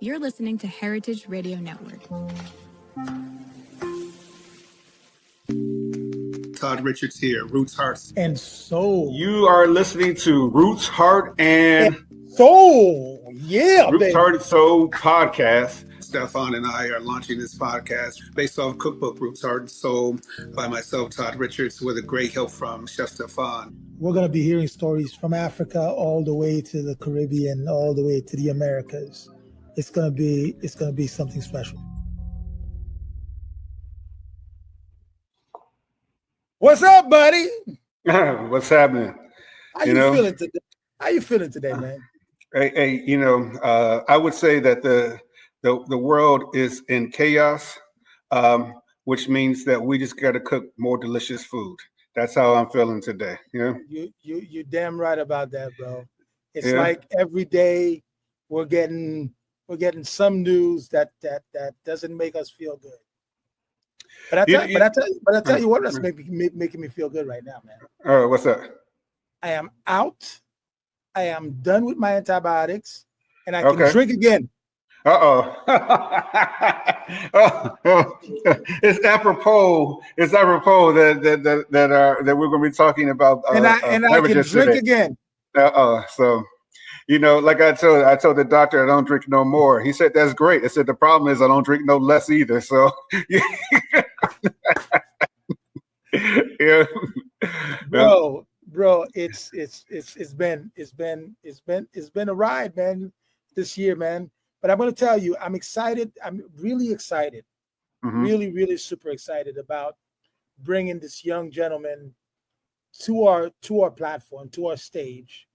You're listening to Heritage Radio Network. Todd Richards here, Roots, Hearts, and Soul. You are listening to Roots, Heart, and Soul. Yeah, Roots, baby. Heart, and Soul podcast. Stephan and I are launching this podcast based off cookbook Roots, Heart, and Soul by myself, Todd Richards, with a great help from Chef Stephan. We're going to be hearing stories from Africa all the way to the Caribbean, all the way to the Americas. It's going to be something special. What's up, buddy? What's happening? How you feeling today? How you feeling today, man? Hey, I would say that the world is in chaos, which means that we just got to cook more delicious food. That's how I'm feeling today. Yeah. You're damn right about that, bro. It's like every day we're getting some news that doesn't make us feel good. But I tell you what, that's making me feel good right now, man. All right, what's that? I am out. I am done with my antibiotics, and I can drink again. It's apropos. It's apropos that we're going to be talking about. And I can drink again. So. Like I told the doctor I don't drink no more. He said, that's great. I said, the problem is I don't drink no less either. So, yeah. Bro, it's been a ride, man, this year, man. But I'm going to tell you, I'm excited. I'm really excited. Mm-hmm. Really, really super excited about bringing this young gentleman to our platform, to our stage.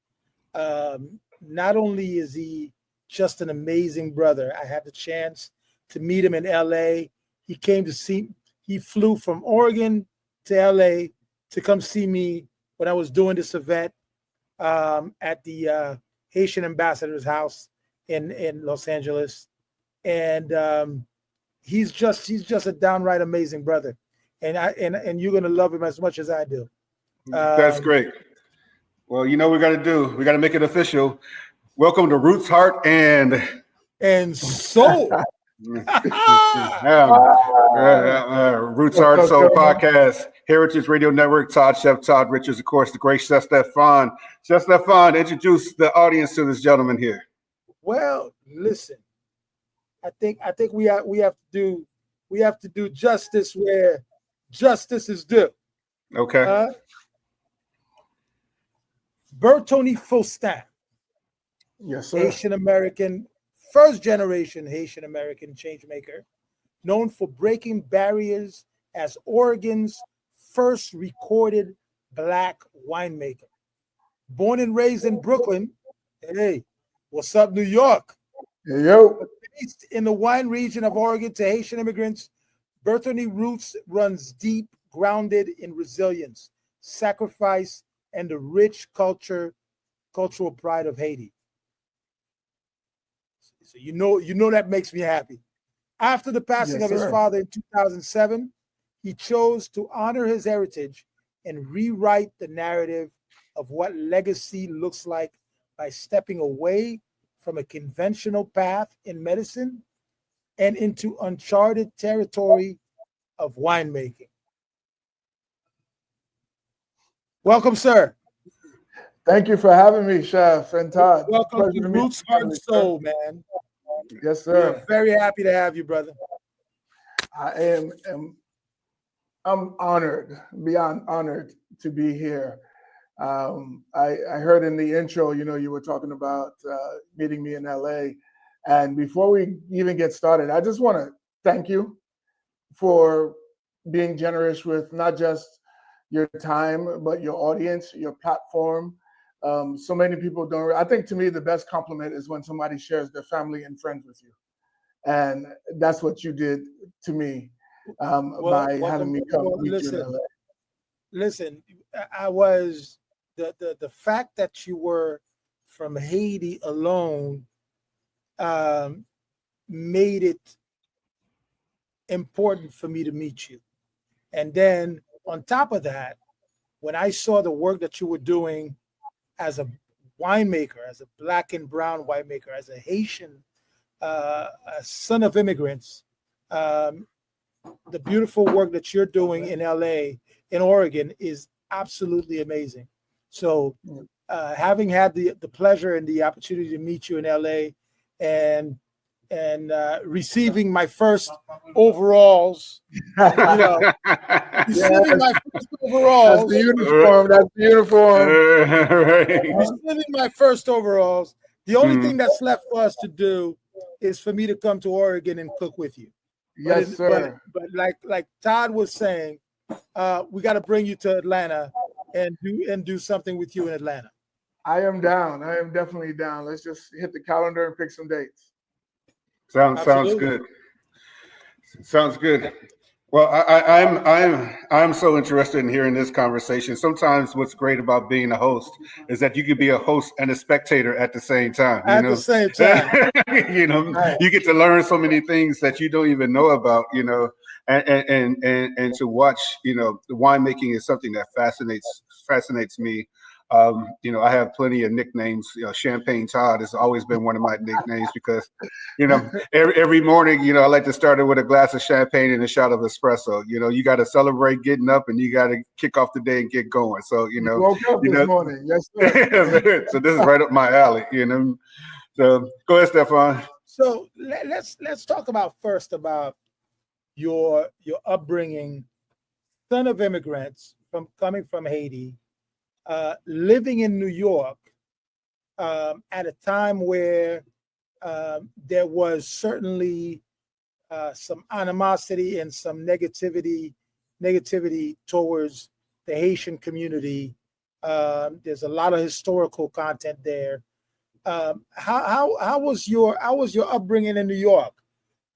Not only is he just an amazing brother, I had the chance to meet him in LA. He flew from Oregon to LA to come see me when I was doing this event at the Haitian ambassador's house in Los Angeles. And he's just a downright amazing brother. And you're going to love him as much as I do. That's great. Well, you know what we got to do? We got to make it official. Welcome to Roots, Heart, and Soul. Roots, Heart, and Soul podcast, Heritage Radio Network, Chef Todd Richards, of course, the great Chef Stephan. Chef Stephan, introduce the audience to this gentleman here. Well, listen, I think we have to do justice where justice is due. Okay. Bertony Faustin. Yes, sir. Haitian American, first generation Haitian American change maker, known for breaking barriers as Oregon's first recorded Black winemaker. Born and raised in Brooklyn, hey, what's up, New York? Hey, yo. Based in the wine region of Oregon to Haitian immigrants, Bertony roots runs deep, grounded in resilience, sacrifice, and the rich cultural pride of Haiti. So you know that makes me happy. After the passing of his father in 2007, he chose to honor his heritage and rewrite the narrative of what legacy looks like by stepping away from a conventional path in medicine and into uncharted territory of winemaking. Welcome, sir. Thank you for having me, Chef and Todd. Welcome to Roots, Heart, and Soul, man. Yes, sir. We're very happy to have you, brother. I'm honored, beyond honored to be here. I heard in the intro, you were talking about meeting me in LA. And before we even get started, I just want to thank you for being generous with not just your time, but your audience, your platform. So many people don't. I think to me, the best compliment is when somebody shares their family and friends with you. And that's what you did to me by having me come meet you in LA. Listen, I was the fact that you were from Haiti alone made it important for me to meet you. And then on top of that, when I saw the work that you were doing as a winemaker, as a black and brown winemaker, as a Haitian a son of immigrants, the beautiful work that you're doing in LA, in Oregon, is absolutely amazing. So having had the pleasure and the opportunity to meet you in LA and receiving my first overalls, receiving my first overalls. That's the uniform. That's the uniform. Receiving my first overalls. The only thing that's left for us to do is for me to come to Oregon and cook with you. Yes, sir. But like Todd was saying, we got to bring you to Atlanta and do something with you in Atlanta. I am down. I am definitely down. Let's just hit the calendar and pick some dates. Sounds good. Sounds good. Well, I'm so interested in hearing this conversation. Sometimes what's great about being a host is that you could be a host and a spectator at the same time. The same time, you get to learn so many things that you don't even know about. And to watch, the winemaking is something that fascinates me. I have plenty of nicknames. Champagne Todd has always been one of my nicknames because, every morning, I like to start it with a glass of champagne and a shot of espresso. You got to celebrate getting up and you got to kick off the day and get going. So, You woke up this morning. Yes, sir. So this is right up my alley, So go ahead, Stephan. So let's talk about your upbringing, son of immigrants coming from Haiti. Living in New York at a time where there was certainly some animosity and some negativity towards the Haitian community. There's a lot of historical content there. How was your upbringing in New York,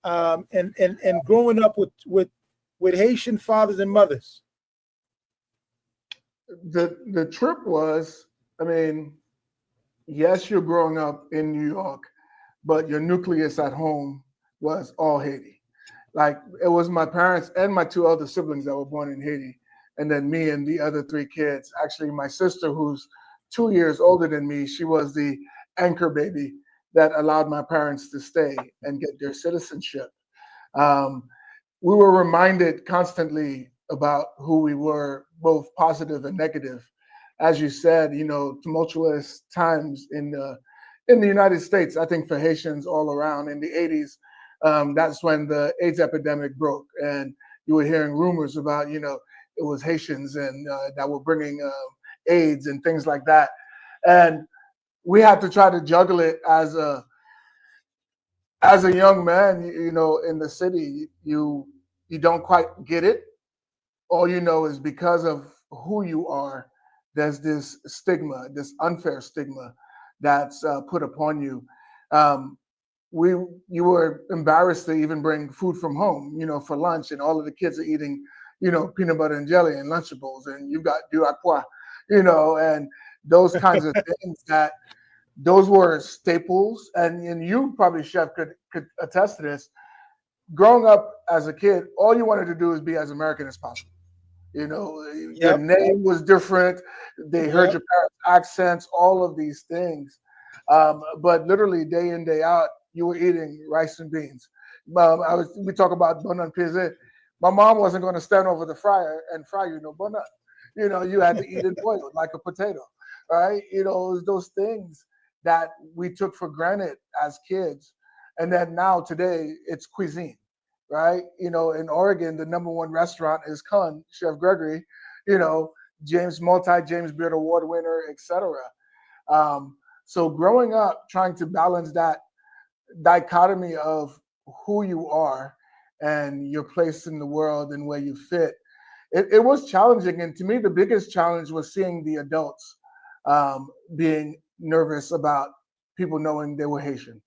and growing up with Haitian fathers and mothers? The trip was, yes, you're growing up in New York, but your nucleus at home was all Haiti. Like, it was my parents and my two other siblings that were born in Haiti, and then me and the other three kids. Actually, my sister, who's 2 years older than me, she was the anchor baby that allowed my parents to stay and get their citizenship. We were reminded constantly about who we were, both positive and negative. As you said, tumultuous times in the United States. I think for Haitians all around in the 80s, that's when the AIDS epidemic broke, and you were hearing rumors about, it was Haitians and that were bringing AIDS and things like that. And we had to try to juggle it as a young man, in the city. You don't quite get it. All you know is because of who you are, there's this stigma, this unfair stigma that's put upon you. You were embarrassed to even bring food from home, for lunch, and all of the kids are eating, peanut butter and jelly and Lunchables, and you've got du à quoi, and those kinds of things those were staples. And you probably, Chef, could attest to this. Growing up as a kid, all you wanted to do is be as American as possible. Your name was different. They heard your parents' accents, all of these things. But literally day in, day out, you were eating rice and beans. We talk about bonne pizza. My mom wasn't going to stand over the fryer and fry bonne. You had to eat it boiled like a potato, right? It was those things that we took for granted as kids. And then now today it's cuisine. Right, in Oregon, the #1 restaurant is Kun, Chef Gregory, James Beard Award winner, etc. So growing up, trying to balance that dichotomy of who you are and your place in the world and where you fit, it was challenging. And to me, the biggest challenge was seeing the adults being nervous about people knowing they were Haitian.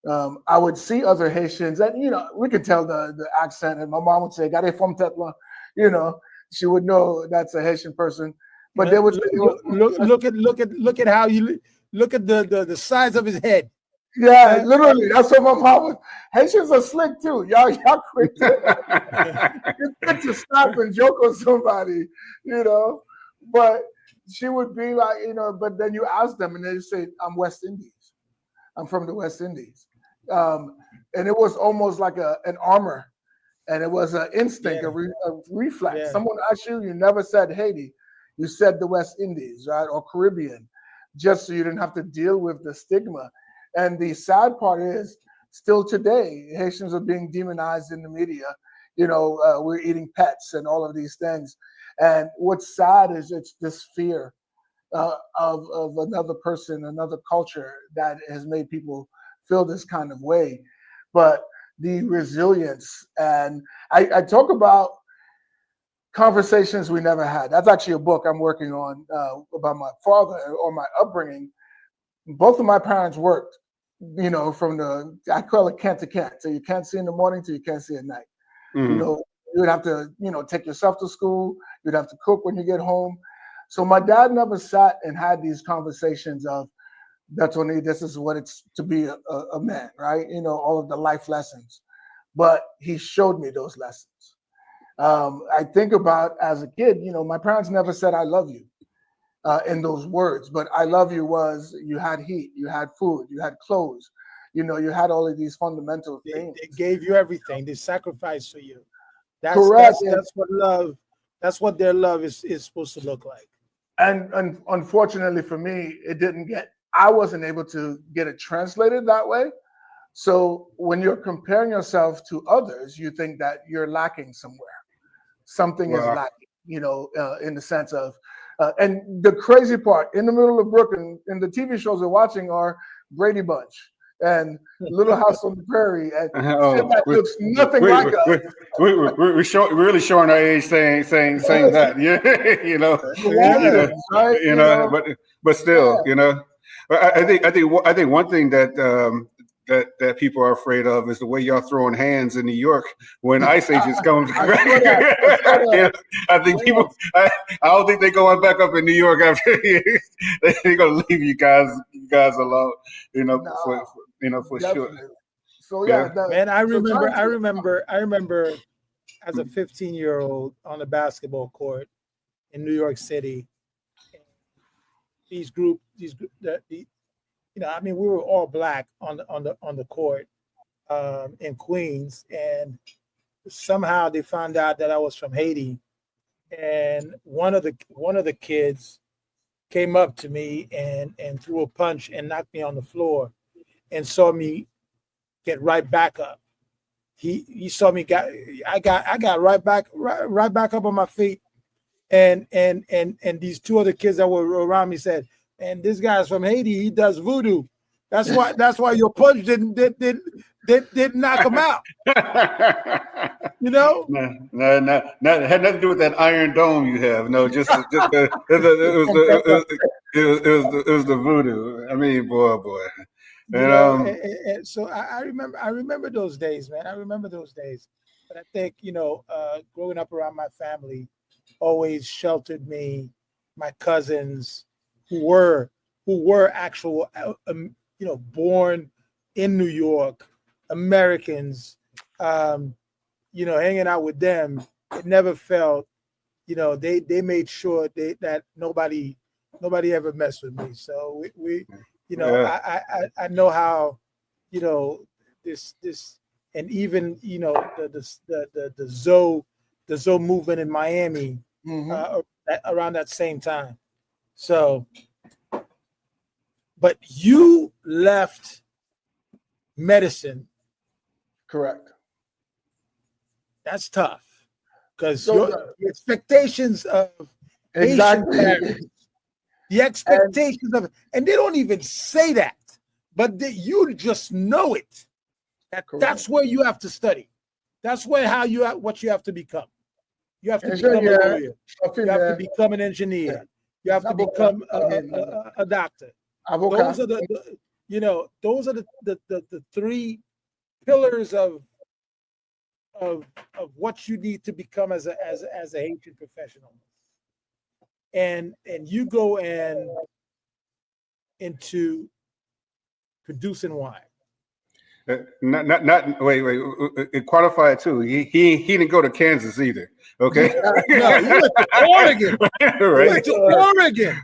I would see other Haitians, and we could tell the accent, and my mom would say, "Gare from Tetla," she would know that's a Haitian person. But there was look at how you look at the size of his head. Yeah, literally, that's what my mom was. Haitians are slick too. Y'all quick to stop and joke on somebody, But she would be like, but then you ask them and they say, I'm West Indies. I'm from the West Indies. And it was almost like an armor, and it was an instinct, Yeah. a reflex. Yeah. Someone asked you, you never said Haiti. You said the West Indies, right? Or Caribbean, just so you didn't have to deal with the stigma. And the sad part is, still today, Haitians are being demonized in the media. We're eating pets and all of these things. And what's sad is it's this fear of another person, another culture that has made people feel this kind of way. But the resilience, and I talk about conversations we never had. That's actually a book I'm working on about my father or my upbringing. Both of my parents worked, I call it Kent to Kent. So you can't see in the morning till you can't see at night. Mhm. You would have to, take yourself to school. You'd have to cook when you get home. So my dad never sat and had these conversations of, Bertony, this is what it's to be a man, right? All of the life lessons. But he showed me those lessons. I think about as a kid, my parents never said, I love you in those words, but I love you was you had heat, you had food, you had clothes, you had all of these fundamental things. They gave you everything. They sacrificed for you. Correct. That's what love. That's what their love is supposed to look like. And unfortunately for me, I wasn't able to get it translated that way. So when you're comparing yourself to others, you think that you're lacking somewhere. Something is lacking, in the sense of, and the crazy part, in the middle of Brooklyn, and the TV shows we're watching are Brady Bunch and Little House on the Prairie, and shit that looks nothing like us. We're really showing our age saying that, Right? but still, I think one thing that that people are afraid of is the way y'all throwing hands in New York when Ice Age is coming. I think I don't think they're going back up in New York after they're gonna leave you guys alone, for sure. So yeah, man, I remember as a 15-year-old on the basketball court in New York City. We were all black on the court in Queens, and somehow they found out that I was from Haiti, and one of the kids came up to me and threw a punch and knocked me on the floor, and saw me get right back up. He saw me I got right back up on my feet, and these two other kids that were around me said, and this guy's from Haiti, he does voodoo. That's why your punch didn't knock him out. No, it had nothing to do with that iron dome you have. No, it was the voodoo. I mean, boy. And so I remember those days, man. I remember those days. But I think, growing up around my family always sheltered me, my cousins who were actual, born in New York, Americans, hanging out with them. It never felt, they made sure that nobody ever messed with me. So we I know how, this and even the Zoe movement in Miami around that same time. So, but you left medicine. Correct. That's tough because the expectations of Asian parents, the expectations of, and they don't even say that, but you just know it. That's where you have to study. That's where what you have to become. You have to become a lawyer. You have to become an engineer. You have to become a doctor. Those are the three pillars of what you need to become as a Haitian professional. And you go into producing wine. Not. Wait. Qualify it too. He didn't go to Kansas either. Okay. No, he went to Oregon. Right. He went to Oregon.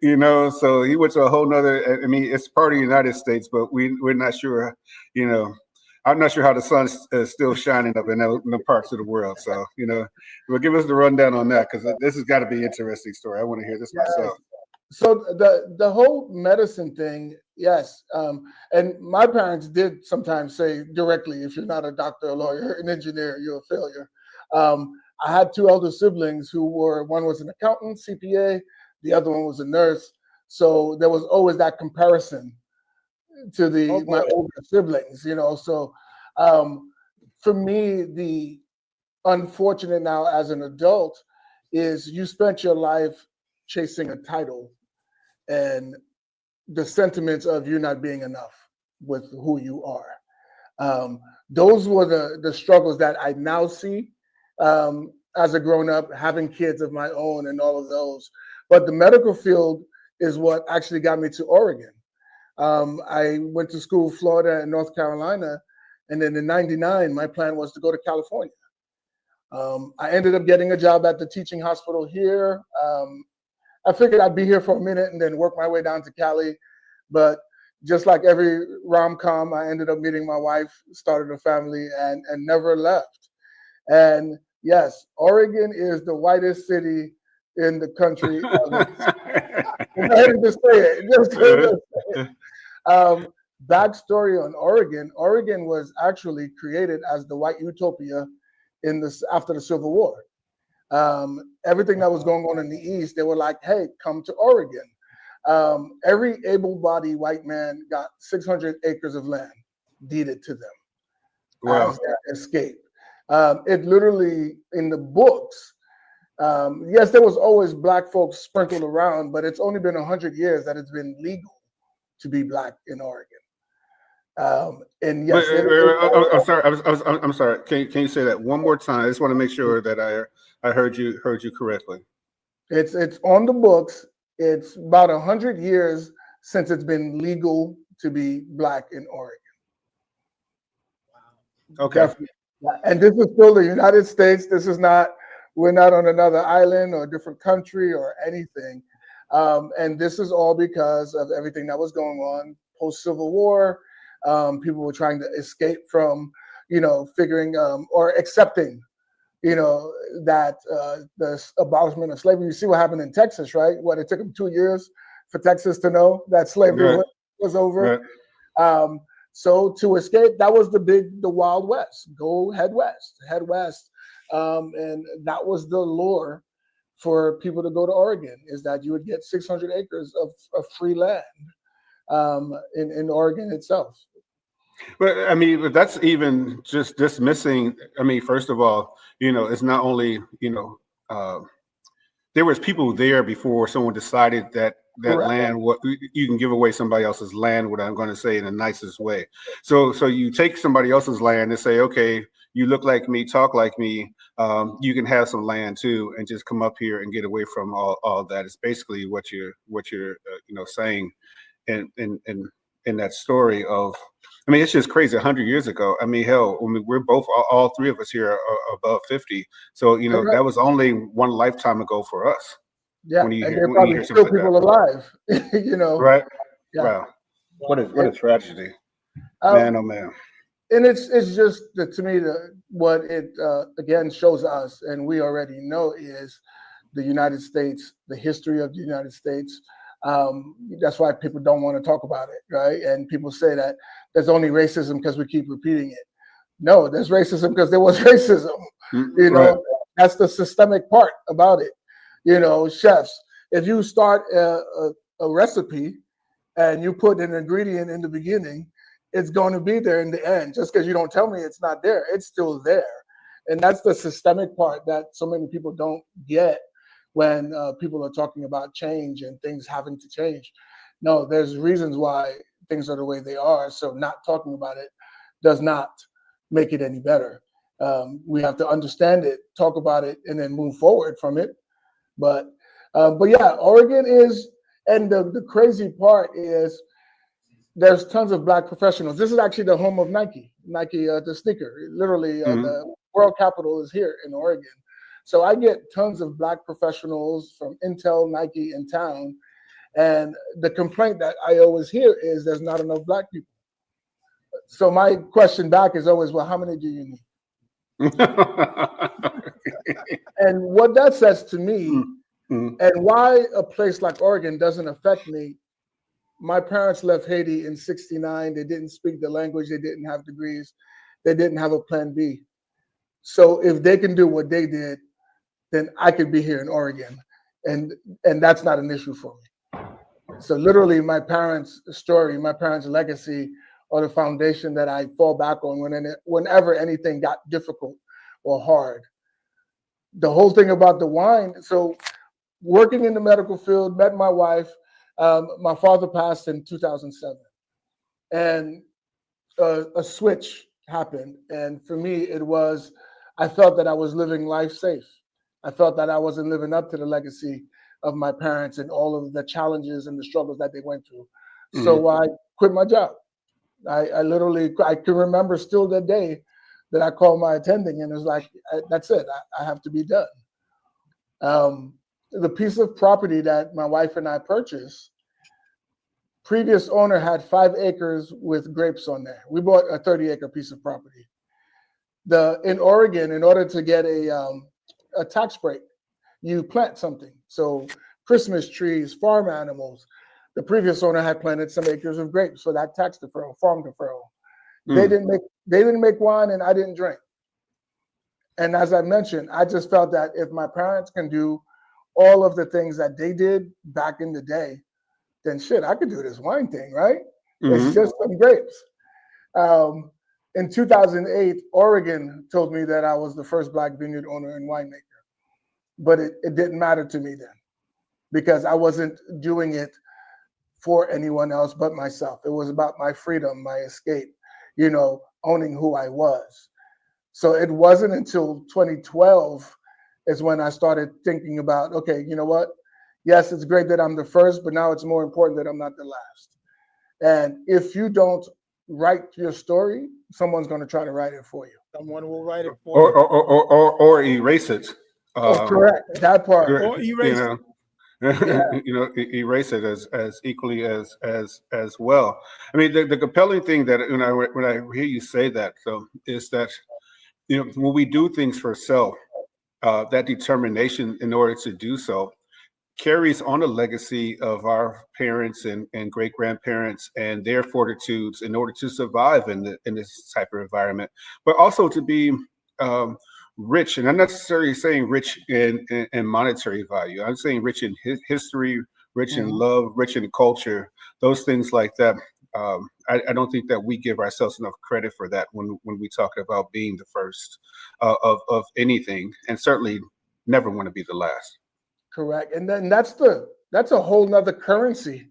You know, so he went to a whole nother. I mean, it's part of the United States, but we're not sure. You know, I'm not sure how the sun is still shining up in the parts of the world. So, you know, well, give us the rundown on that, because this has got to be an interesting story. I want to hear this myself. So the whole medicine thing, yes. And my parents did sometimes say directly, if you're not a doctor, a lawyer, an engineer, you're a failure. I had two elder siblings one was an accountant, CPA, the other one was a nurse. So there was always that comparison to my older siblings, you know. So for me, the unfortunate now as an adult is you spent your life chasing a title and the sentiments of you not being enough with who you are. Those were the struggles that I now see as a grown up, having kids of my own and all of those. But the medical field is what actually got me to Oregon. I went to school, Florida and North Carolina. And then in '99, my plan was to go to California. I ended up getting a job at the teaching hospital here. I figured I'd be here for a minute and then work my way down to Cali. But just like every rom-com, I ended up meeting my wife, started a family, and never left. And yes, Oregon is the whitest city in the country. I'm heading to say it. Backstory on Oregon. Oregon was actually created as the white utopia after the Civil War. Everything that was going on in the East, they were like, hey, come to Oregon. Every able-bodied white man got 600 acres of land deeded to them as their escape. It literally, in the books, yes, there was always black folks sprinkled around, but it's only been 100 years that it's been legal to be black in Oregon. And yes, I'm sorry. I'm sorry. Can you say that one more time? I just want to make sure that I heard you correctly. It's on the books. It's about 100 years since it's been legal to be black in Oregon. Okay. Definitely. And this is still the United States. We're not on another island or a different country or anything. And this is all because of everything that was going on post-Civil War. People were trying to escape from, figuring or accepting, that the abolishment of slavery. You see what happened in Texas, right? It took them 2 years for Texas to know that slavery was over. Right. So to escape, that was the Wild West. Head west. And that was the lure for people to go to Oregon, is that you would get 600 acres of free land in Oregon itself. But I mean, that's even just dismissing. I mean, first of all, it's not only, there was people there before someone decided that land, you can give away somebody else's land, what I'm going to say in the nicest way. So you take somebody else's land and say, okay, you look like me, talk like me, you can have some land too, and just come up here and get away from all that. It's basically what you're saying in that story of, I mean, it's just crazy. 100 years ago, I mean, hell, we're both, all three of us here are above 50. So, that was only one lifetime ago for us. Yeah, and there are probably still people alive, Right? Yeah. Wow. What a tragedy. Man, oh man. And it's just, to me, what it, again, shows us, and we already know, is the United States, the history of the United States. That's why people don't want to talk about it, right? And people say that there's only racism because we keep repeating it. No, there's racism because there was racism. Right. That's the systemic part about it. Chefs, if you start a recipe and you put an ingredient in the beginning, it's going to be there in the end. Just because you don't tell me it's not there, it's still there. And that's the systemic part that so many people don't get when people are talking about change and things having to change. No, there's reasons why things are the way they are. So not talking about it does not make it any better. We have to understand it, talk about it, and then move forward from it. But yeah, Oregon is, and the crazy part is there's tons of Black professionals. This is actually the home of Nike, the sneaker. Literally, the world capital is here in Oregon. So I get tons of Black professionals from Intel, Nike in town. And the complaint that I always hear is there's not enough Black people. So my question back is always, well, how many do you need? And what that says to me, and why a place like Oregon doesn't affect me. My parents left Haiti in '69. They didn't speak the language. They didn't have degrees. They didn't have a plan B. So if they can do what they did, then I could be here in Oregon. And that's not an issue for me. So literally my parents' story, my parents' legacy are the foundation that I fall back on whenever anything got difficult or hard. The whole thing about the wine, so working in the medical field, met my wife. My father passed in 2007, and a switch happened. And for me, it was, I felt that I was living life safe. I felt that I wasn't living up to the legacy of my parents and all of the challenges and the struggles that they went through. So I quit my job. I literally, I can remember still that day that I called my attending and it was like, that's it, I have to be done. The piece of property that my wife and I purchased, previous owner had 5 acres with grapes on there. We bought a 30-acre piece of property. In Oregon, in order to get a tax break, you plant something. So Christmas trees, farm animals. The previous owner had planted some acres of grapes for that tax deferral, farm deferral. They didn't make wine and I didn't drink. And as I mentioned, I just felt that if my parents can do all of the things that they did back in the day, then shit, I could do this wine thing, right? It's just some grapes. In 2008, Oregon told me that I was the first Black vineyard owner and winemaker. But it didn't matter to me then because I wasn't doing it for anyone else but myself. It was about my freedom, my escape, owning who I was. So it wasn't until 2012 is when I started thinking about, okay, you know what? Yes, it's great that I'm the first, but now it's more important that I'm not the last. And if you don't write your story, someone's going to try to write it for you. Someone will write it for you. Or erase it. Correct. That part. Or erase it. Erase it as equally as well. I mean, the compelling thing that when I hear you say that, though, is that when we do things for self, that determination in order to do so carries on a legacy of our parents and great grandparents and their fortitudes in order to survive in this type of environment, but also to be rich, and I'm not necessarily saying rich in monetary value. I'm saying rich in history, rich in love, rich in culture, those things like that. I don't think that we give ourselves enough credit for that when we talk about being the first of anything, and certainly never want to be the last. Correct. And then that's a whole nother currency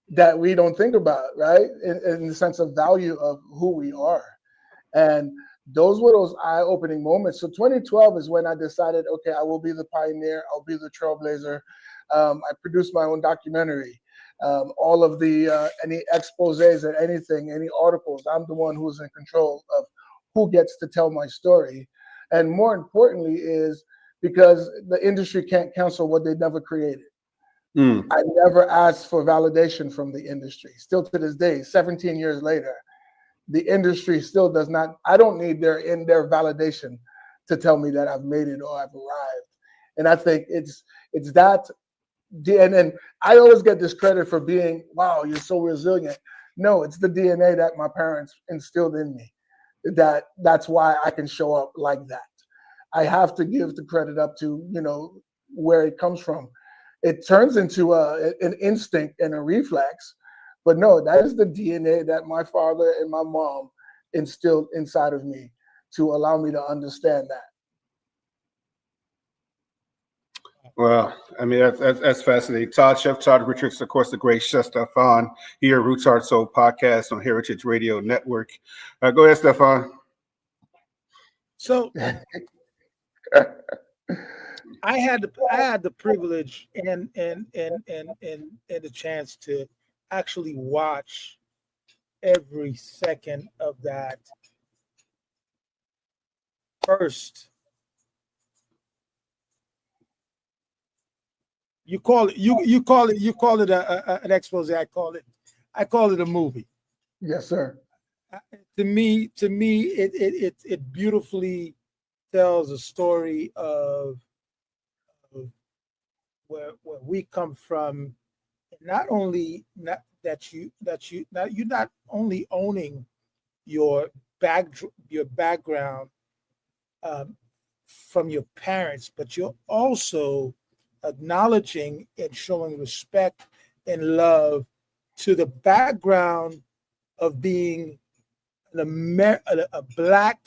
that we don't think about, right? In the sense of value of who we are. And those were those eye-opening moments. So 2012 is when I decided, okay, I will be the pioneer. I'll be the trailblazer. I produced my own documentary. All of the any exposés or anything, any articles, I'm the one who's in control of who gets to tell my story. And more importantly is because the industry can't cancel what they never created. I never asked for validation from the industry. Still to this day, 17 years later, the industry still does not, I don't need their validation to tell me that I've made it or I've arrived. And I think it's that, and I always get this credit for being, wow, you're so resilient. No, it's the DNA that my parents instilled in me. That's why I can show up like that. I have to give the credit up to, where it comes from. It turns into an instinct and a reflex, but no, that is the DNA that my father and my mom instilled inside of me to allow me to understand that. Well, I mean, that's fascinating. Chef Todd Richards, of course, the great Chef Stephan here, Roots Heart Soul podcast on Heritage Radio Network. Go ahead, Stephan. So I had the privilege and the chance to actually watch every second of that first. You call it an expose. I call it a movie. Yes, sir. To me, it beautifully tells a story of where we come from. Not only not that you not you're not only owning your background from your parents, but you're also acknowledging and showing respect and love to the background of being a Black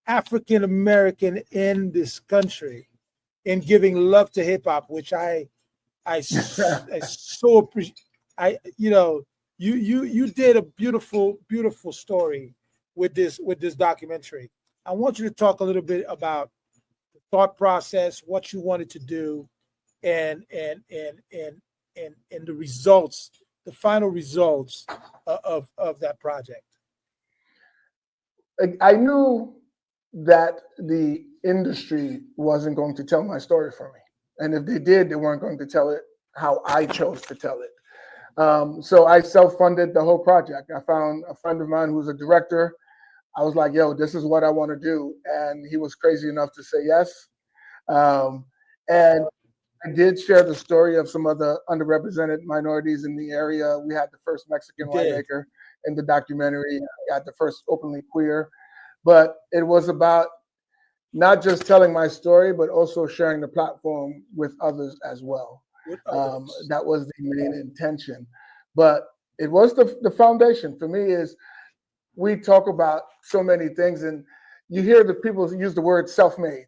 African American in this country, and giving love to hip hop, which I so appreciate. You did a beautiful story with this documentary. I want you to talk a little bit about the thought process, what you wanted to do, and the results, the final results of that project. I knew that the industry wasn't going to tell my story for me. And if they did, they weren't going to tell it how I chose to tell it. So I self-funded the whole project. I found a friend of mine who's a director. I was like, yo, this is what I want to do. And he was crazy enough to say yes. And I did share the story of some of the underrepresented minorities in the area. We had the first Mexican winemaker in the documentary. We had the first openly queer. But it was about not just telling my story, but also sharing the platform with others as well. That was the main intention. But it was the foundation for me. Is we talk about so many things, and you hear the people use the word self-made,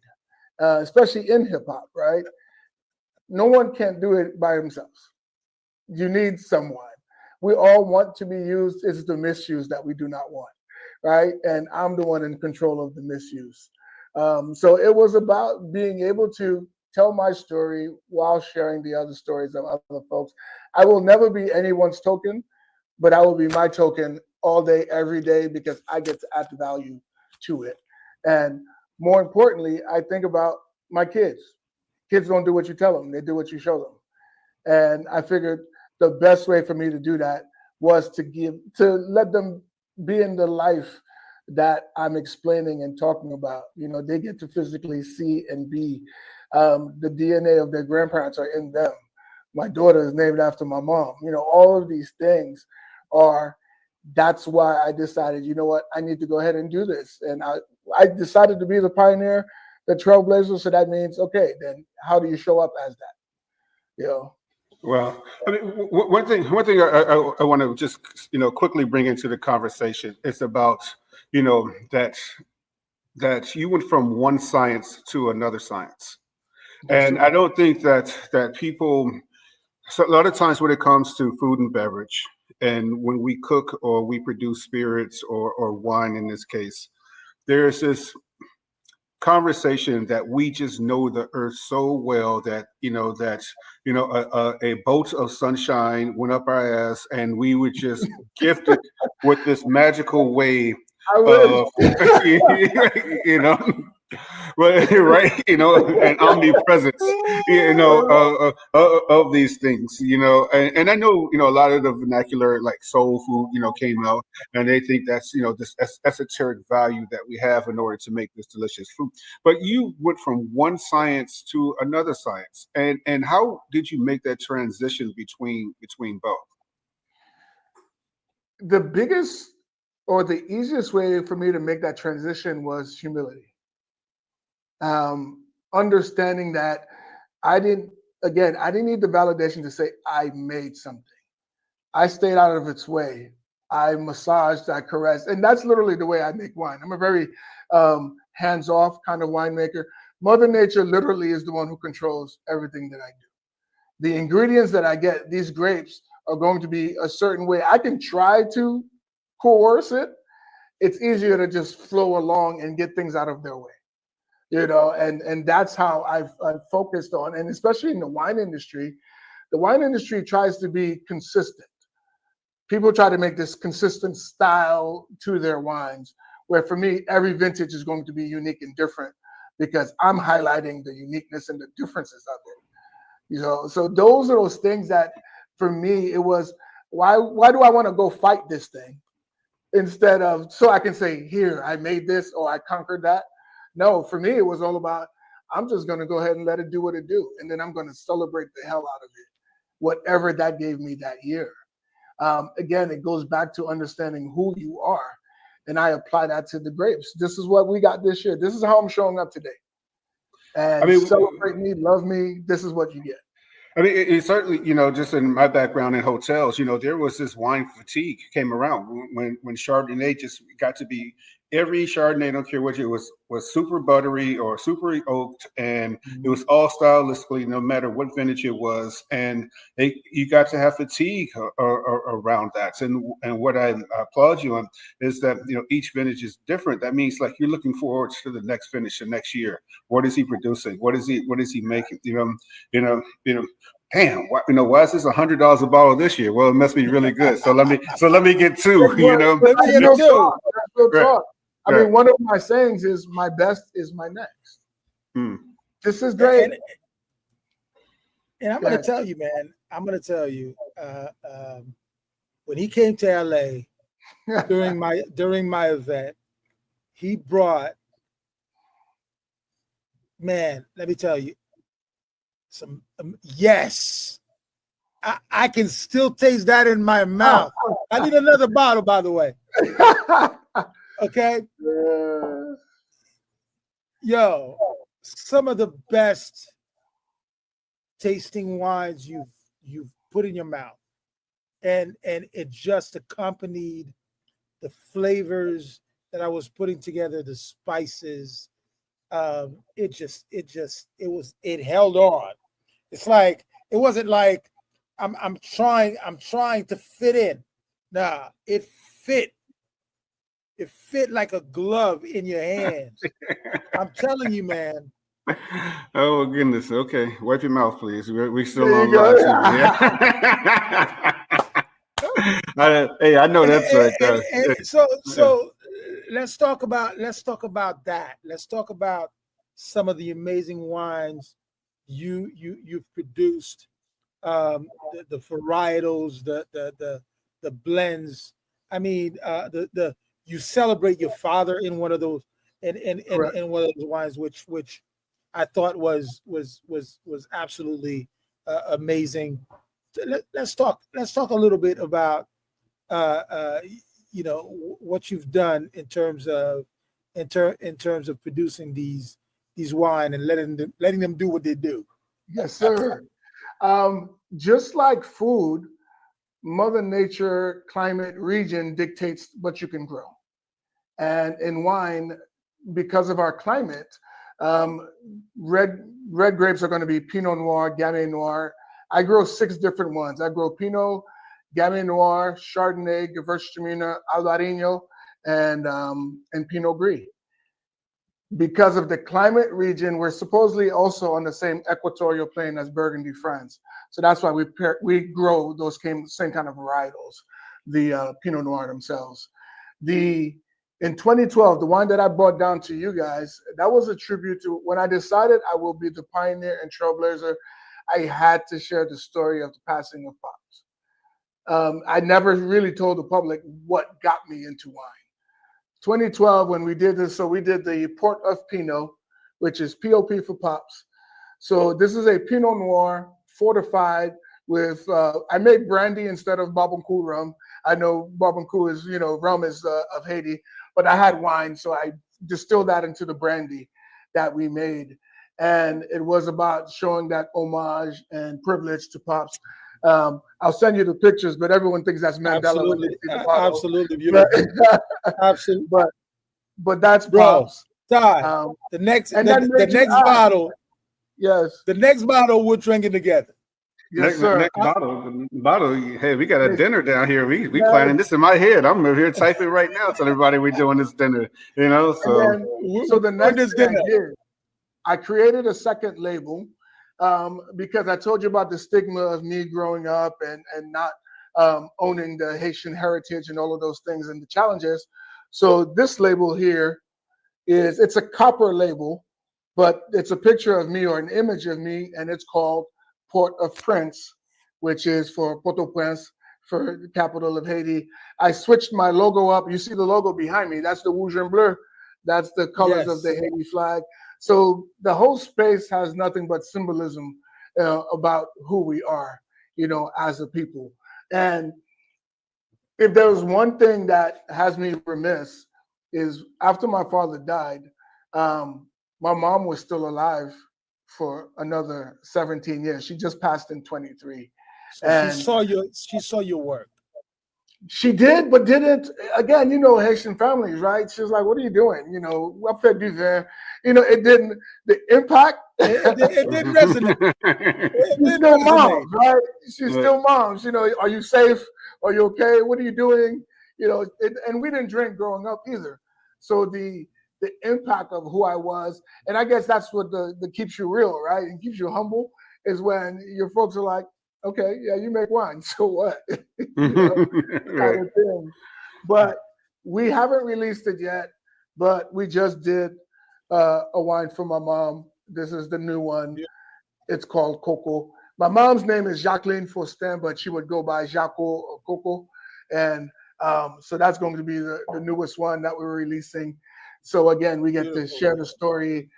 especially in hip hop, right? No one can do it by themselves. You need someone. We all want to be used. It's the misuse that we do not want, right? And I'm the one in control of the misuse. So it was about being able to tell my story while sharing the other stories of other folks. I will never be anyone's token, but I will be my token all day, every day, because I get to add the value to it. And more importantly, I think about my kids. Kids don't do what you tell them, they do what you show them. And I figured the best way for me to do that was to let them be in the life that I'm explaining and talking about. You know, they get to physically see and be. The DNA of their grandparents are in them. My daughter is named after my mom. You know, all of these things that's why I decided, you know what, I need to go ahead and do this. And I decided to be the pioneer, the trailblazer. So that means, okay, then how do you show up as that? You know? Well, I mean, one thing I want to just, quickly bring into the conversation is about, that you went from one science to another science. And I don't think that people, so a lot of times when it comes to food and beverage, and when we cook or we produce spirits or wine in this case, there's this conversation that we just know the earth so well that a bolt of sunshine went up our ass and we were just gifted with this magical way of but right, and omnipresence, of these things, and I know, a lot of the vernacular like soul food, came out, and they think that's, this esoteric value that we have in order to make this delicious food. But you went from one science to another science, and how did you make that transition between both? The biggest or the easiest way for me to make that transition was humility. Understanding that I didn't need the validation to say I made something. I stayed out of its way. I massaged, I caressed, and that's literally the way I make wine. I'm a very hands-off kind of winemaker. Mother Nature literally is the one who controls everything that I do. The ingredients that I get, these grapes, are going to be a certain way. I can try to coerce it. It's easier to just flow along and get things out of their way. And that's how I've focused on, and especially in the wine industry tries to be consistent. people try to make this consistent style to their wines, where for me, every vintage is going to be unique and different because I'm highlighting the uniqueness and the differences of it. So those are those things that for me, it was, why do I want to go fight this thing instead of, so I can say, here, I made this or I conquered that. No, for me, it was all about, I'm just going to go ahead and let it do what it do. And then I'm going to celebrate the hell out of it, whatever that gave me that year. Again, it goes back to understanding who you are. And I apply that to the grapes. This is what we got this year. This is how I'm showing up today. And celebrate me, love me. This is what you get. I mean, it certainly, just in my background in hotels, there was this wine fatigue came around when Chardonnay just got to be, every Chardonnay, I don't care what it was super buttery or super oaked, and it was all stylistically, no matter what vintage it was, and you got to have fatigue around that. And what I applaud you on is that each vintage is different. That means like you're looking forward to the next finish the next year. What is he producing? What is he making? Damn, why is this $100 a bottle this year? Well, it must be really good. So let me get two. Let me get two. Talk. I mean, one of my sayings is, my best is my next. This is great. And I'm going to tell you, man, when he came to LA during my event, he brought, man, let me tell you, some, yes, I can still taste that in my mouth. I need another bottle, by the way. Okay. Yo, some of the best tasting wines you've put in your mouth. And it just accompanied the flavors that I was putting together, the spices. It held on. It's like, it wasn't like I'm trying to fit in. Nah, it fit. It fit like a glove in your hands. I'm telling you, man. Oh goodness. Okay, wipe your mouth, please. We still on live. Hey, I know that's right. So let's talk about that. Let's talk about some of the amazing wines you've produced, the varietals, the blends. I mean, you celebrate your father in one of those, in one of those wines, which I thought was absolutely amazing. Let's talk a little bit about what you've done in terms of producing these wine and letting them do what they do. Yes, sir. Just like food, Mother Nature, climate, region dictates what you can grow. And in wine, because of our climate, red grapes are going to be Pinot Noir, Gamay Noir. I grow 6 different ones. I grow Pinot, Gamay Noir, Chardonnay, Gewürztraminer, Albarino, and Pinot Gris. Because of the climate region, we're supposedly also on the same equatorial plane as Burgundy, France. So that's why we grow those same kind of varietals, the Pinot Noir themselves. In 2012, the wine that I brought down to you guys, that was a tribute to when I decided I will be the pioneer and trailblazer. I had to share the story of the passing of Pops. I never really told the public what got me into wine. 2012, when we did this, so we did the Port of Pinot, which is POP for Pops. So this is a Pinot Noir fortified with, I made brandy instead of Barbancourt rum. I know Barbancourt is, rum is of Haiti, but I had wine, so I distilled that into the brandy that we made. And it was about showing that homage and privilege to Pops. I'll send you the pictures, but everyone thinks that's Mandela. Absolutely, absolutely beautiful. Absolutely, but that's Pops. Todd, the next bottle. Yes, the next bottle we're drinking together. Yes, sir. Next bottle. Hey, we got a dinner down here. We planning this in my head. I'm over here typing right now, telling everybody we're doing this dinner. So the next dinner, I created a second label because I told you about the stigma of me growing up and not owning the Haitian heritage and all of those things and the challenges. So this label here it's a copper label, but it's a picture of me or an image of me, and it's called Port-au-Prince, which is for Port-au-Prince, for the capital of Haiti. I switched my logo up. You see the logo behind me. That's the Rouge and Bleu. That's the colors of the Haiti flag. So the whole space has nothing but symbolism about who we are, as a people. And if there was one thing that has me remiss is after my father died, my mom was still alive for another 17 years. She just passed in 23. So and she saw your work. She did, but didn't. Again, Haitian families, right? She was like, "What are you doing?" Up there, do there. It didn't. The impact. It didn't resonate. She's still moms, right? She's still moms. Are you safe? Are you okay? What are you doing? And we didn't drink growing up either. So the impact of who I was, and I guess that's what the keeps you real, right? And keeps you humble is when your folks are like, okay, yeah, you make wine, so what? Kind of thing. But we haven't released it yet, but we just did a wine for my mom. This is the new one. Yeah. It's called Coco. My mom's name is Jacqueline Faustin, but she would go by Jaco or Coco. And so that's going to be the newest one that we're releasing. So again, we get to share the story.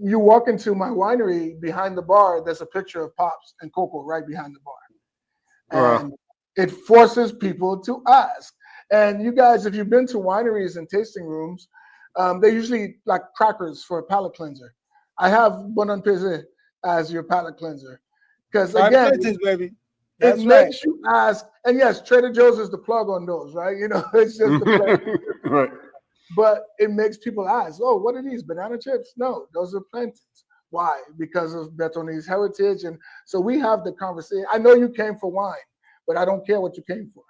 You walk into my winery, behind the bar, there's a picture of Pops and Coco right behind the bar. And it forces people to ask. And you guys, if you've been to wineries and tasting rooms, they usually like crackers for a palate cleanser. I have Bon Appetit as your palate cleanser. Because again, baby. It makes you ask. And yes, Trader Joe's is the plug on those, right? It's just the plug. Right. But it makes people ask, oh, what are these, banana chips? No, those are plantains. Why? Because of Bertony's heritage. And so we have the conversation. I know you came for wine, but I don't care what you came for.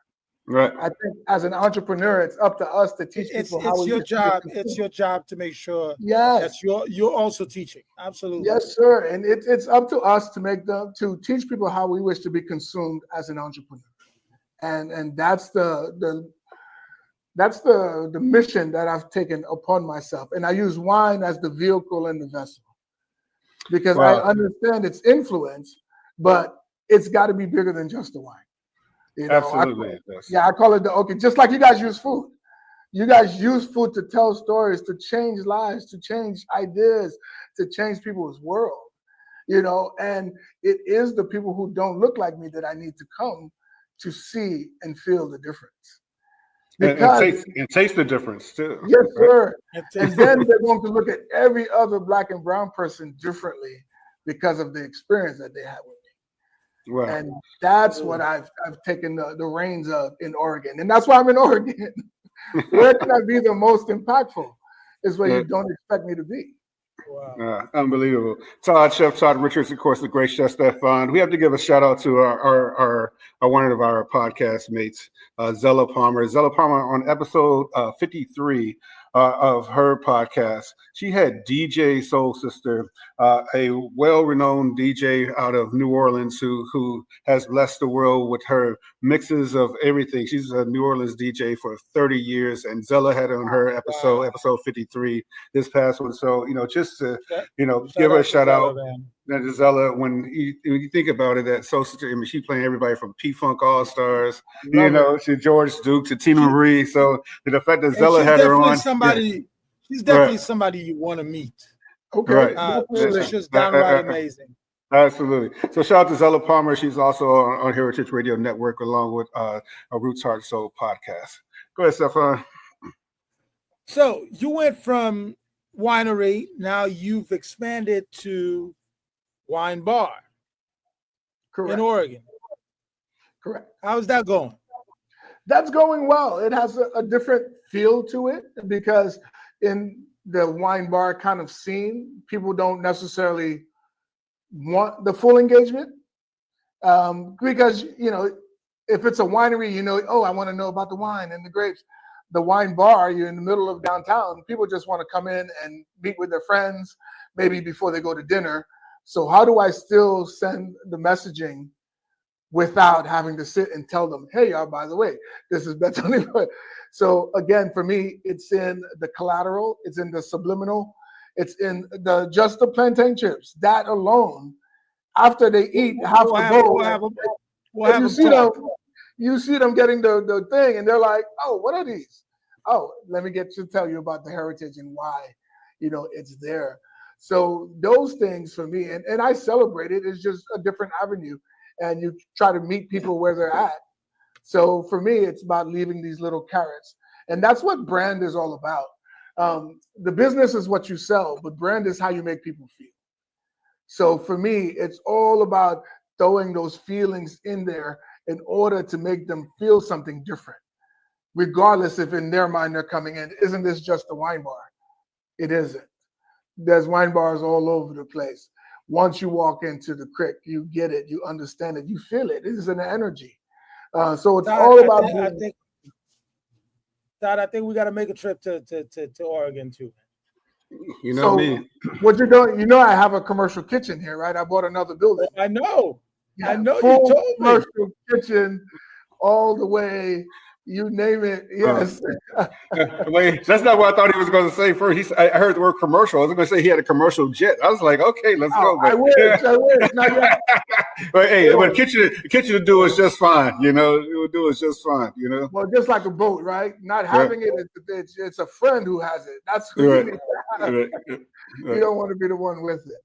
Right. I think as an entrepreneur, it's up to us to teach people how it's your job. It's your job to make sure that you're also teaching. Absolutely. Yes, sir. And it's up to us to teach people how we wish to be consumed as an entrepreneur. And that's the mission that I've taken upon myself. And I use wine as the vehicle and the vessel because I understand its influence, but it's got to be bigger than just the wine. Absolutely. I call it just like you guys use food. You guys use food to tell stories, to change lives, to change ideas, to change people's world, and it is the people who don't look like me that I need to come to see and feel the difference. And taste the difference too. Yes, sir. And then they're going to look at every other Black and brown person differently because of the experience that they had with me. Right. And that's what I've taken the reins of in Oregon. And that's why I'm in Oregon. Where can I be the most impactful is where you don't expect me to be. Wow. Unbelievable. Chef Todd Richards, of course, the great Chef Stephan. We have to give a shout out to our one of our podcast mates, Zella Palmer. Zella Palmer on episode 53 of her podcast. She had DJ Soul Sister, a well-renowned DJ out of New Orleans who has blessed the world with her mixes of everything. She's a New Orleans DJ for 30 years, and Zella had on her episode 53 this past one. So, just to, give her a shout out. And Zella, when you think about it, that Soul Sister, she playing everybody from P-Funk All-Stars, to George Duke, to Tina Marie. So the fact that Zella had her on. She's definitely somebody you want to meet. Okay. Right. She's just downright amazing. Absolutely. So shout out to Zella Palmer. She's also on Heritage Radio Network along with a Roots Heart Soul podcast. Go ahead, Stephan. So you went from winery, now you've expanded to wine bar. Correct. In Oregon. Correct. How's that going? That's going well. It has a different feel to it because in the wine bar kind of scene, people don't necessarily want the full engagement because, if it's a winery, I want to know about the wine and the grapes. The wine bar, you're in the middle of downtown. People just want to come in and meet with their friends, maybe before they go to dinner. So how do I still send the messaging without having to sit and tell them, hey, y'all, by the way, this is Bertony. So again, for me, it's in the collateral, it's in the subliminal, it's in just the plantain chips. That alone, after they eat half the bowl, you see them getting the thing, and they're like, oh, what are these? Oh, let me get to tell you about the heritage and why, it's there. So those things for me, and I celebrate it. It's just a different avenue, and you try to meet people where they're at. So for me, it's about leaving these little carrots, and that's what brand is all about. The business is what you sell, but brand is how you make people feel. So for me, it's all about throwing those feelings in there in order to make them feel something different, regardless if in their mind they're coming in, isn't this just a wine bar? It isn't. There's wine bars all over the place. Once you walk into the creek, you get it, you understand it, you feel it. It is an energy. So it's all about. Todd, I think we got to make a trip to Oregon too. You know me. What you're doing? I have a commercial kitchen here, right? I bought another building. I know. Yeah, I know. You told me. Commercial kitchen, all the way. You name it, yes. Wait, that's not what I thought he was going to say first. I heard the word commercial. I was going to say he had a commercial jet. I was like, okay, let's go. But, I wish. Not yet. But hey, but kitchen to do is just fine. It will do is just fine. Well, just like a boat, right? Not having it's a friend who has it. That's who you need to have. Right. You don't want to be the one with it.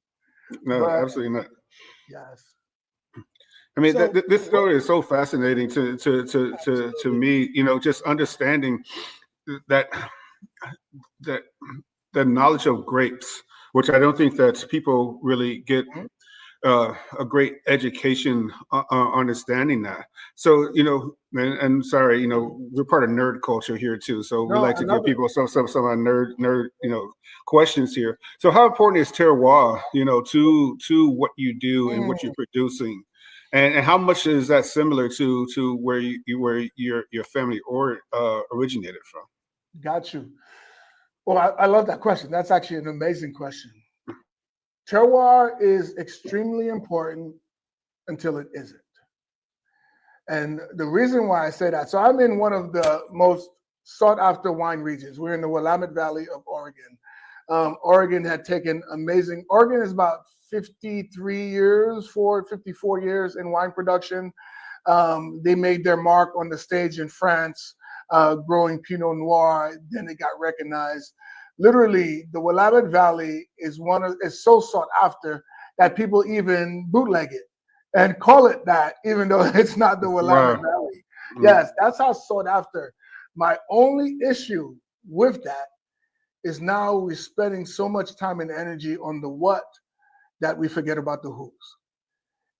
No, absolutely not. Yes. I mean, this story is so fascinating to me. Just understanding that the knowledge of grapes, which I don't think that people really get a great education understanding that. So and sorry, we're part of nerd culture here too. So we like to give people some nerd questions here. So how important is terroir, to what you do and what you're producing? And how much is that similar to where your family originated from? Got you. Well, I love that question. That's actually an amazing question. Terroir is extremely important until it isn't. And the reason why I say that, so I'm in one of the most sought after wine regions. We're in the Willamette Valley of Oregon. Oregon had taken Oregon is about 54 years in wine production. They made their mark on the stage in France, growing Pinot Noir. Then it got recognized. Literally, the Willamette Valley is so sought after that people even bootleg it and call it that, even though it's not the Willamette Valley. Mm. Yes, that's how sought after. My only issue with that is now we're spending so much time and energy on the what that we forget about the who's.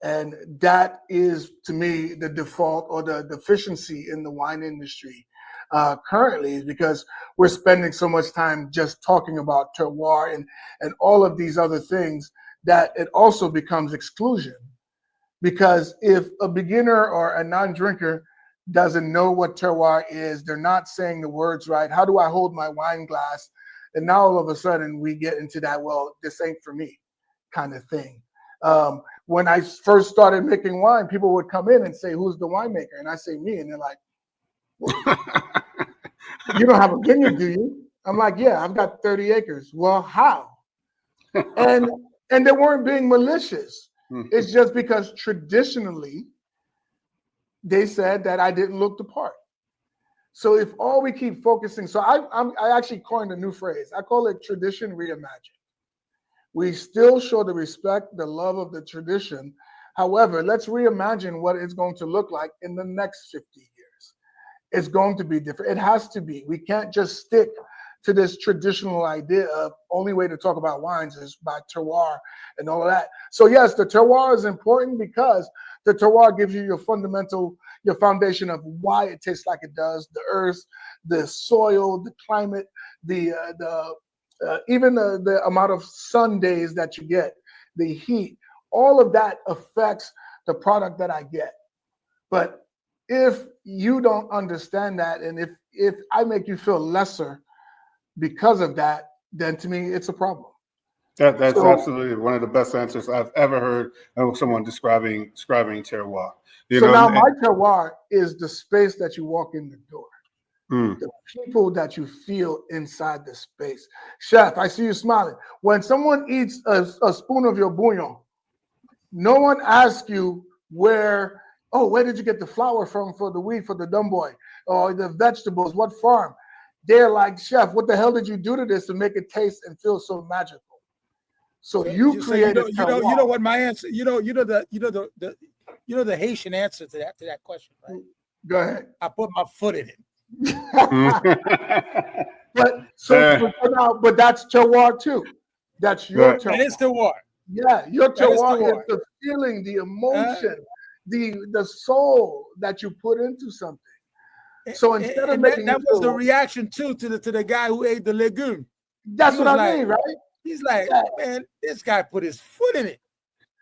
And that is, to me, the default or the deficiency in the wine industry currently, is because we're spending so much time just talking about terroir and all of these other things that it also becomes exclusion. Because if a beginner or a non-drinker doesn't know what terroir is, they're not saying the words right. How do I hold my wine glass? And now all of a sudden we get into that, well, this ain't for me kind of thing. When I first started making wine, people would come in and say, who's the winemaker? And I say, me. And they're like, well, you don't have a vineyard, do you? I'm like, yeah, I've got 30 acres. Well, how? And they weren't being malicious. It's just because traditionally they said that I didn't look the part. So if all we keep focusing, so I actually coined a new phrase. I call it tradition reimagined. We still show the respect, the love of the tradition. However, let's reimagine what it's going to look like in the next 50 years. It's going to be different. It has to be. We can't just stick to this traditional idea of only way to talk about wines is by terroir and all of that. So yes, the terroir is important because the terroir gives you your foundation of why it tastes like it does, the earth, the soil, the climate, even the amount of sun days that you get, the heat, all of that affects the product that I get. But if you don't understand that, and if I make you feel lesser because of that, then to me, it's a problem. That's So, absolutely one of the best answers I've ever heard of someone describing terroir. You so know, now my terroir is the space that you walk in the door, mm, the people that you feel inside the space. Chef, I see you smiling. When someone eats a spoon of your bouillon, no one asks you where did you get the flour from for the wheat for the dumb boy or the vegetables? What farm? They're like, Chef, what the hell did you do to this to make it taste and feel so magical? So you created you know what my answer. The Haitian answer to that question, right? Go ahead. I put my foot in it. mm. but that's terroir too. That's your Right. terroir. That is terroir. Yeah, your That is terroir is terroir. the feeling, the emotion, the soul that you put into something. So instead of making that was the reaction too to the guy who ate the legume. That's what I mean, right? He's like, man, this guy put his foot in it.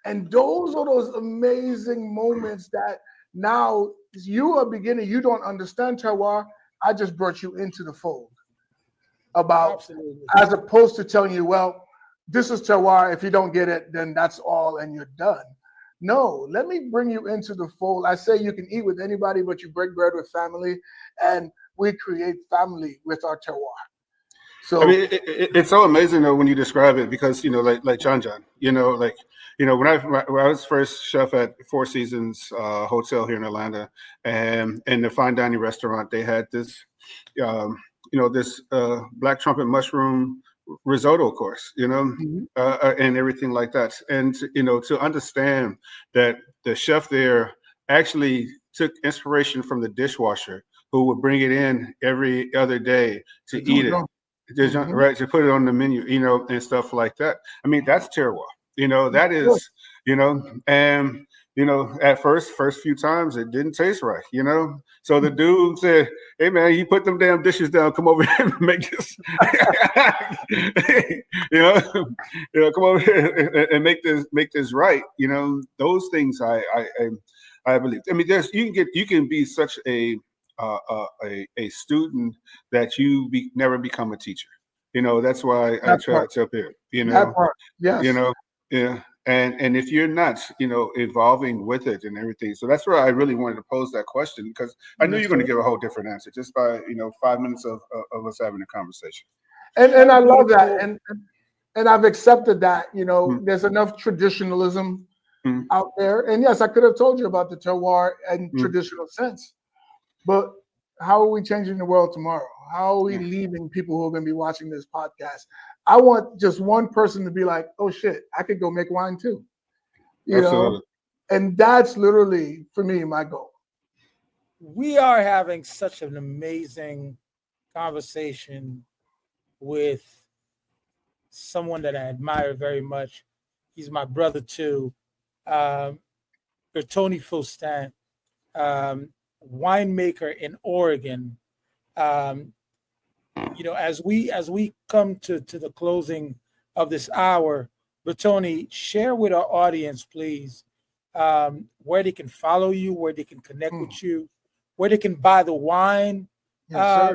And those are those amazing moments that now you are beginning. You don't understand terroir. I just brought you into the fold as opposed to telling you, well, this is terroir. If you don't get it, then that's all and you're done. No, let me bring you into the fold. I say you can eat with anybody, but you break bread with family, and we create family with our terroir. So I mean, it's so amazing though when you describe it because like John, when I was first chef at Four Seasons Hotel here in Atlanta, and in the fine dining restaurant, they had this, this black trumpet mushroom risotto course, and everything like that. And to understand that the chef there actually took inspiration from the dishwasher who would bring it in every other day to eat it. Right, to put it on the menu, and stuff like that. I mean, that's terroir. That is, and at first few times it didn't taste right. So the dude said, "Hey man, you put them damn dishes down. Come over here and make this. Come over here and make this right. Those things I believe. I mean, you can be such a student that you never become a teacher. That's why I try to tell people, that part, yes. Yeah. And if you're not, evolving with it and everything. So that's where I really wanted to pose that question because I knew you're going to give a whole different answer just by, 5 minutes of us having a conversation. And I love that. And I've accepted that, there's enough traditionalism out there. And yes, I could have told you about the terroir in traditional sense, but how are we changing the world tomorrow? How are we leaving people who are going to be watching this podcast? I want just one person to be like, oh shit, I could go make wine too. You know? And that's literally, for me, my goal. We are having such an amazing conversation with someone that I admire very much. He's my brother too. Bertony Faustin, winemaker in Oregon. As we come to the closing of this hour, Bertony, share with our audience, please, where they can follow you, where they can connect with you, where they can buy the wine. Yes,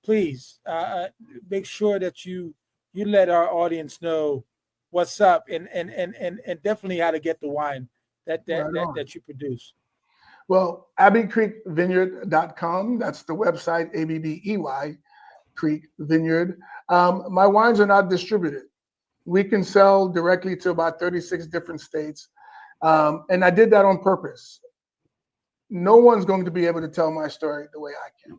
Please make sure that you let our audience know what's up and definitely how to get the wine that you produce. Well, abbeycreekvineyard.com. That's the website, ABBEY, Creek Vineyard. My wines are not distributed. We can sell directly to about 36 different states. And I did that on purpose. No one's going to be able to tell my story the way I can.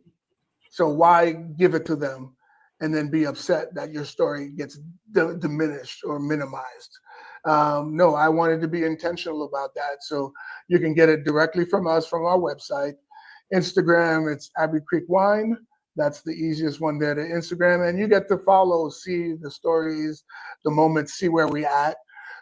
So why give it to them and then be upset that your story gets diminished or minimized? No, I wanted to be intentional about that. So you can get it directly from us, from our website. Instagram, it's Abbey Creek Wine. That's the easiest one there to Instagram. And you get to follow, see the stories, the moments, see where we at.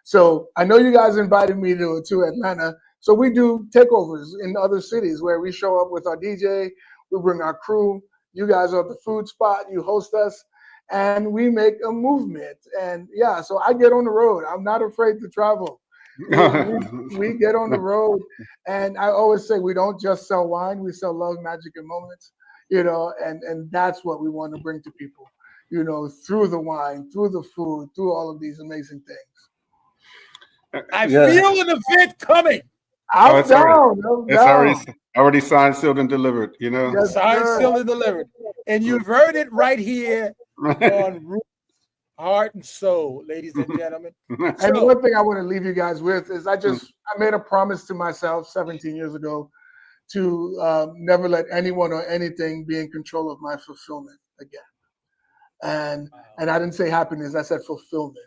So I know you guys invited me to Atlanta. So we do takeovers in other cities where we show up with our DJ, we bring our crew. You guys are at the food spot, you host us, and we make a movement. And yeah, so I get on the road. I'm not afraid to travel. We get on the road, and I always say we don't just sell wine, we sell love, magic, and moments, and that's what we want to bring to people. you know, through the wine, through the food, through all of these amazing things. I feel an event coming. I'm down. It's already signed, sealed, and delivered. You know, Yes, Signed, sir. sealed, and delivered. And you've heard it right here on Root, Heart, and Soul, ladies and gentlemen. And one thing I want to leave you guys with is I made a promise to myself 17 years ago to never let anyone or anything be in control of my fulfillment again. And I didn't say happiness, I said fulfillment.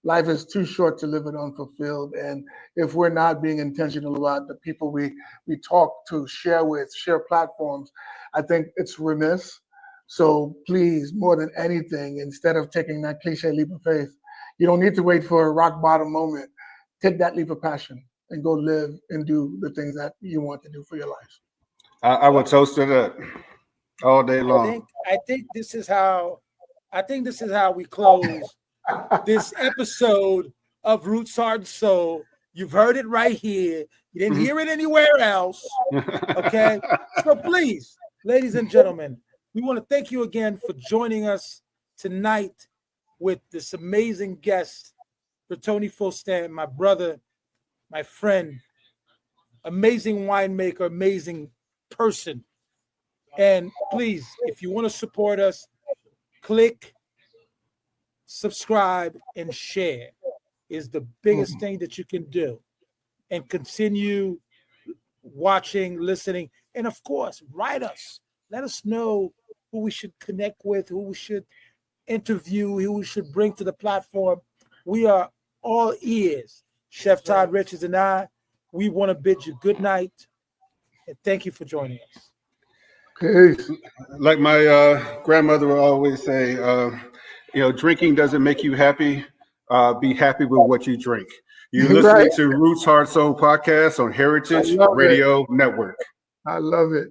Life is too short to live it unfulfilled. And if we're not being intentional about the people we talk to, share with, share platforms, I think it's remiss. So please, more than anything, instead of taking that cliche leap of faith, you don't need to wait for a rock bottom moment. Take that leap of passion and go live and do the things that you want to do for your life. I would toast it up all day long. I think this is how we close this episode of Roots, Heart, and Soul. You've heard it right here. You didn't hear it anywhere else. Okay? So please, ladies and gentlemen, we want to thank you again for joining us tonight with this amazing guest, Bertony Faustin, my brother, my friend, amazing winemaker, amazing person. And please, if you want to support us, click, subscribe, and share is the biggest thing that you can do. And continue watching, listening, and of course, write us. Let us know who we should connect with, who we should interview, who we should bring to the platform. We are all ears. Chef Todd Richards and I, we want to bid you good night, and thank you for joining us. Peace. Like my grandmother would always say, drinking doesn't make you happy. Be happy with what you drink. You're listening to Roots, Heart, Soul podcast on Heritage Radio Network. I love it.